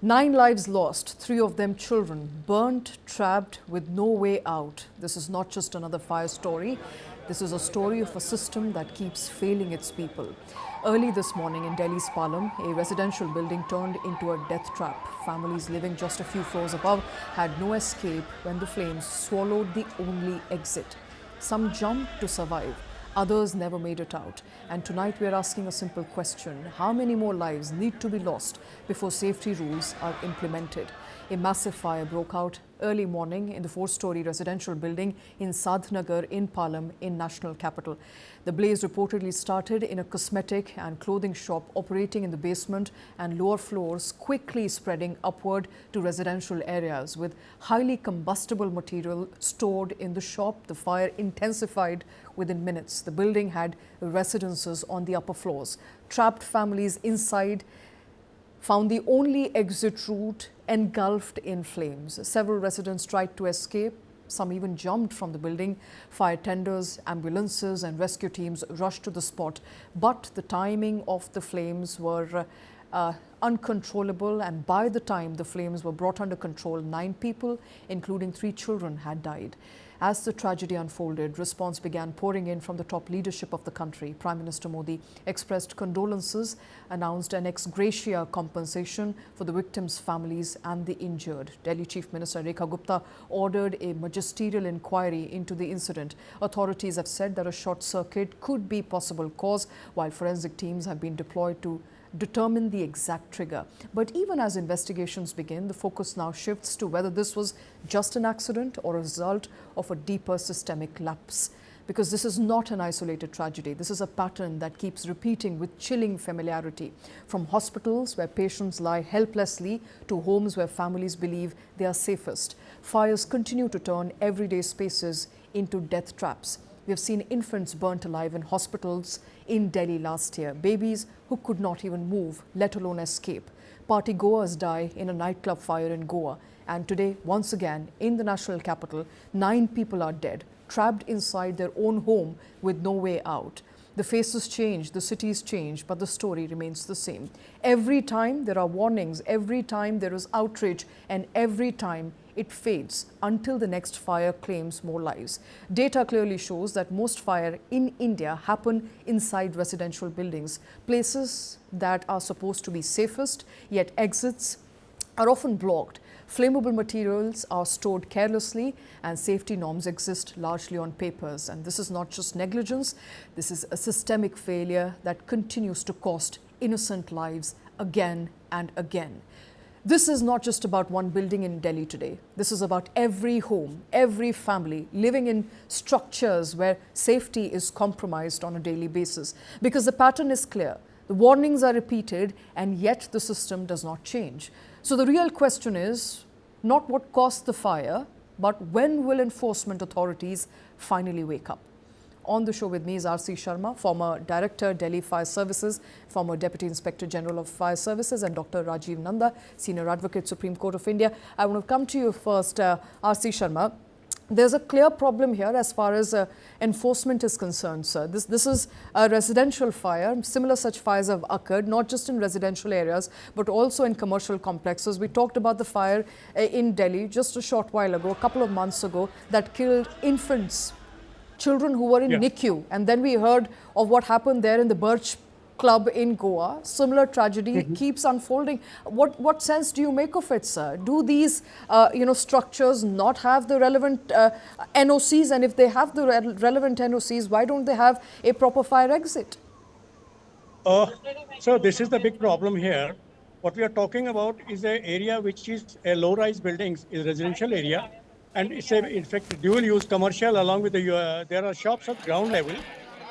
9 lives lost, 3 of them children, burnt, trapped with no way out. This is not just another fire story. This is a story of a system that keeps failing its people. Early this morning in Delhi's Palam, a residential building turned into a death trap. Families living just a few floors above had no escape when the flames swallowed the only exit. Some jumped to survive. Others never made it out. And tonight we are asking a simple question. How many more lives need to be lost before safety rules are implemented? A massive fire broke out early morning in the 4-story residential building in Sadhnagar in Palam in national capital. The blaze reportedly started in a cosmetic and clothing shop operating in the basement and lower floors, quickly spreading upward to residential areas. With highly combustible material stored in the shop, the fire intensified within minutes. The building had residences on the upper floors. Trapped families inside found the only exit route engulfed in flames. Several residents tried to escape. Some even jumped from the building. Fire tenders, ambulances and rescue teams rushed to the spot. But the timing of the flames were uncontrollable, and by the time the flames were brought under control, 9 people, including 3 children, had died. As the tragedy unfolded, response began pouring in from the top leadership of the country. Prime Minister Modi expressed condolences, announced an ex gratia compensation for the victims' families and the injured. Delhi Chief Minister Rekha Gupta ordered a magisterial inquiry into the incident. Authorities have said that a short circuit could be possible cause, while forensic teams have been deployed to determine the exact trigger. But even as investigations begin, the focus now shifts to whether this was just an accident or a result of a deeper systemic lapse. Because this is not an isolated tragedy. This is a pattern that keeps repeating with chilling familiarity. From hospitals where patients lie helplessly to homes where families believe they are safest, fires continue to turn everyday spaces into death traps. We have seen infants burnt alive in hospitals in Delhi last year, babies who could not even move, let alone escape. Party goers die in a nightclub fire in Goa. And today, once again, in the national capital, 9 people are dead, trapped inside their own home with no way out. The faces change, the cities change, but the story remains the same. Every time there are warnings, every time there is outrage, and every time it fades until the next fire claims more lives. Data clearly shows that most fire in India happen inside residential buildings, places that are supposed to be safest, yet exits are often blocked. Flammable materials are stored carelessly, and safety norms exist largely on papers. And this is not just negligence, this is a systemic failure that continues to cost innocent lives again and again. This is not just about one building in Delhi today. This is about every home, every family living in structures where safety is compromised on a daily basis. Because the pattern is clear. The warnings are repeated, and yet the system does not change. So the real question is not what caused the fire, but when will enforcement authorities finally wake up? On the show with me is R.C. Sharma, former Director, Delhi Fire Services, former Deputy Inspector General of Fire Services, and Dr. Rajiv Nanda, Senior Advocate, Supreme Court of India. I want to come to you first, R.C. Sharma. There's a clear problem here as far as enforcement is concerned, sir. This is a residential fire. Similar such fires have occurred, not just in residential areas, but also in commercial complexes. We talked about the fire in Delhi just a short while ago, a couple of months ago, that killed infants, children who were in NICU. And then we heard of what happened there in the Birch Club in Goa. Similar tragedy keeps unfolding. What sense do you make of it, sir? Do these structures not have the relevant NOCs? And if they have the relevant NOCs, why don't they have a proper fire exit? So this is the big problem here. What we are talking about is an area which is a low-rise buildings, is residential area, and it's in fact dual-use commercial along with the there are shops at ground level,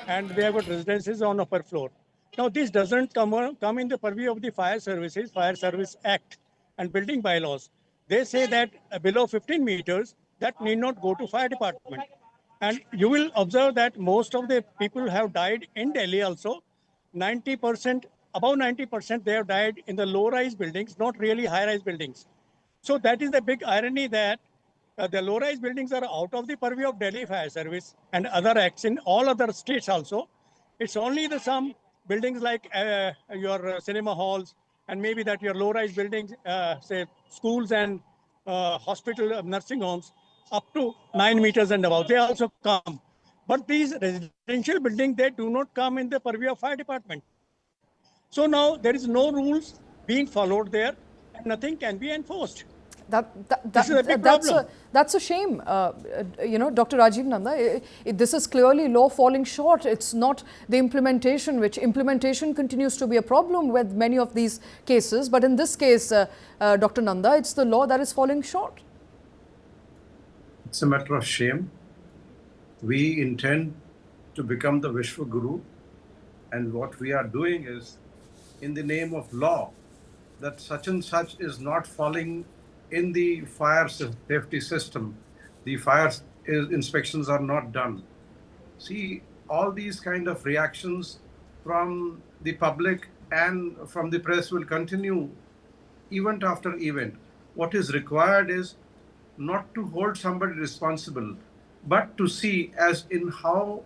and they have got residences on upper floor. Now, this doesn't come in the purview of the Fire Service Act and building bylaws. They say that below 15 meters, that need not go to fire department. And you will observe that most of the people have died in Delhi also. 90%, above 90%, they have died in the low-rise buildings, not really high-rise buildings. So that is the big irony that the low-rise buildings are out of the purview of Delhi Fire Service and other acts in all other states also. It's only some buildings like your cinema halls, and maybe that your low-rise buildings, say schools and hospital nursing homes, up to 9 meters and above, they also come. But these residential buildings, they do not come in the purview of fire department. So now there is no rules being followed there, and nothing can be enforced. This is a big problem. That's a shame, Dr. Rajiv Nanda. This is clearly law falling short. It's not the implementation, which implementation continues to be a problem with many of these cases. But in this case, Dr. Nanda, it's the law that is falling short. It's a matter of shame. We intend to become the Vishwa Guru, and what we are doing is, in the name of law, that such and such is not falling in the fire safety system. The fire inspections are not done. See, all these kind of reactions from the public and from the press will continue event after event. What is required is not to hold somebody responsible, but to see as in how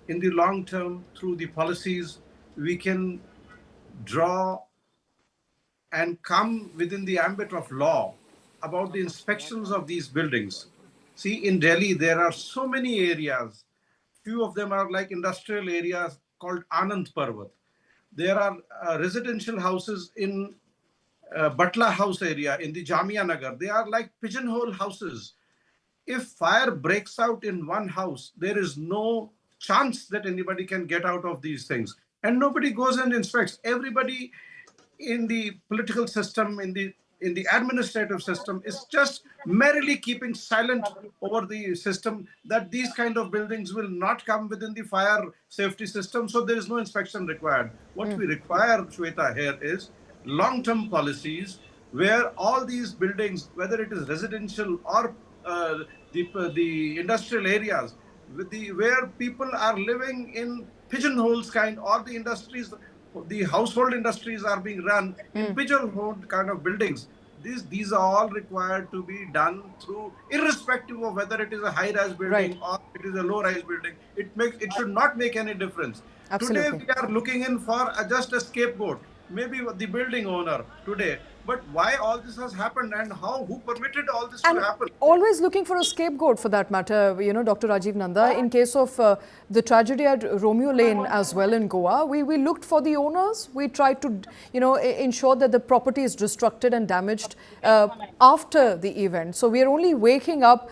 in the long term through the policies we can draw and come within the ambit of law about the inspections of these buildings. See, in Delhi, there are so many areas. Few of them are like industrial areas called Anand Parvat. There are residential houses in Batla House area in the Jamia Nagar. They are like pigeonhole houses. If fire breaks out in one house, there is no chance that anybody can get out of these things. And nobody goes and inspects. Everybody in the political system, in the administrative system, is just merrily keeping silent over the system that these kind of buildings will not come within the fire safety system, so there is no inspection required. What we require, Shweta, here is long-term policies where all these buildings, whether it is residential or the industrial areas, where people are living in pigeonholes kind, or the industries, the household industries are being run in pigeonhole kind of buildings. These are all required to be done through, irrespective of whether it is a high-rise building or it is a low-rise building. It should not make any difference. Absolutely. Today we are looking in for just a scapegoat, maybe the building owner today. But why all this has happened and who permitted all this to happen? Always looking for a scapegoat for that matter, Dr. Rajiv Nanda. In case of the tragedy at Romeo Lane as well in Goa, we looked for the owners. We tried to, ensure that the property is destructed and damaged after the event. So we are only waking up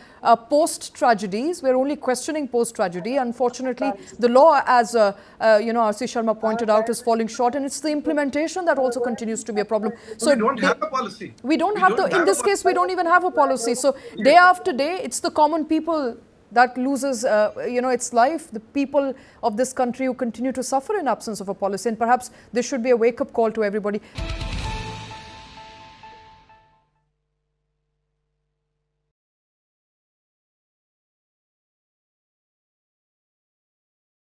post-tragedies. We're only questioning post-tragedy. Unfortunately, the law, as R.C. Sharma pointed out, is falling short, and it's the implementation that also continues to be a problem. So we don't have a policy. We don't have to. In this case, we don't even have a policy. So day after day, it's the common people that loses, its life. The people of this country who continue to suffer in absence of a policy, and perhaps this should be a wake-up call to everybody.